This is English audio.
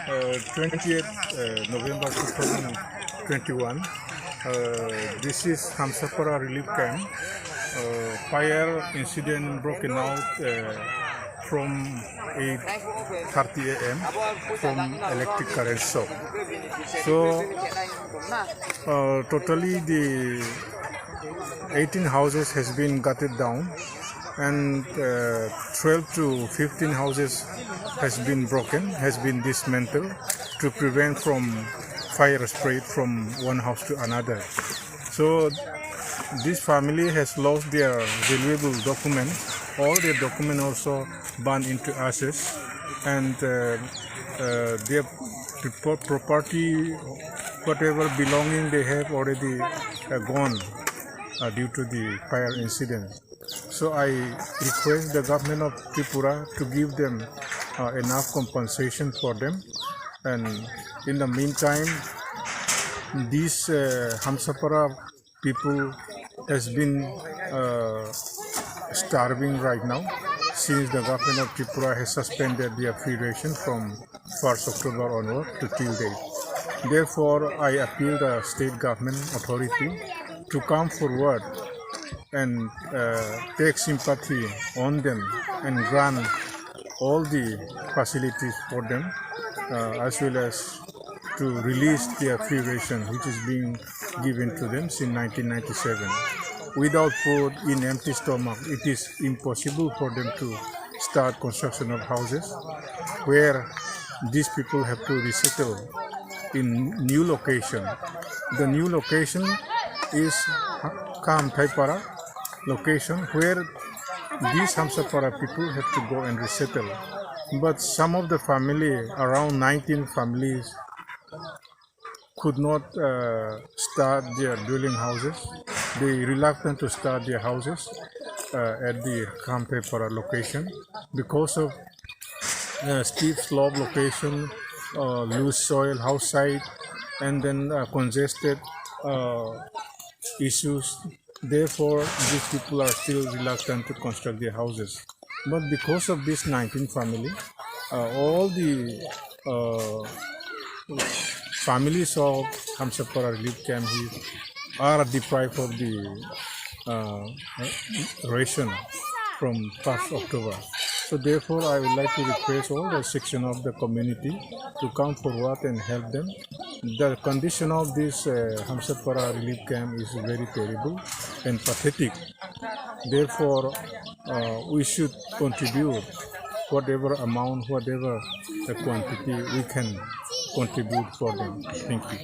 20th November 2021. This is Hamsapara relief camp. Fire incident broken out from 8:30 a.m. from electric current shock. So totally the 18 houses has been gutted down, and 12 to 15 houses has been broken, has been dismantled to prevent from fire spread from one house to another. So this family has lost their valuable documents. All their documents also burned into ashes, and their property, whatever belonging they have, already gone due to the fire incident. So I request the government of Tripura to give them enough compensation for them, and in the meantime, these Hamsapara people has been starving right now, since the government of Tripura has suspended their free ration from 1st October onward to till date. Therefore, I appeal the state government authority to come forward and take sympathy on them and grant all the facilities for them, as well as to release their free ration, which is being given to them since 1997. Without food, in empty stomach, it is impossible for them to start construction of houses, where these people have to resettle in new location. The new location is Kam Thaipara location, where these Hamsapara people have to go and resettle. But some of the family, around 19 families, could not start their dwelling houses. They reluctant to start their houses at the Kam Thaipara location because of steep slope location, loose soil, house site, and then congested issues. Therefore, these people are still reluctant to construct their houses. But because of this 19 family, all the families of Hamsapara relief camp are deprived of the ration from 1st October. So therefore, I would like to request all the section of the community to come forward and help them. The condition of this Hamsapara relief camp is very terrible and pathetic. Therefore, we should contribute whatever amount, whatever the quantity we can contribute for them. Thank you.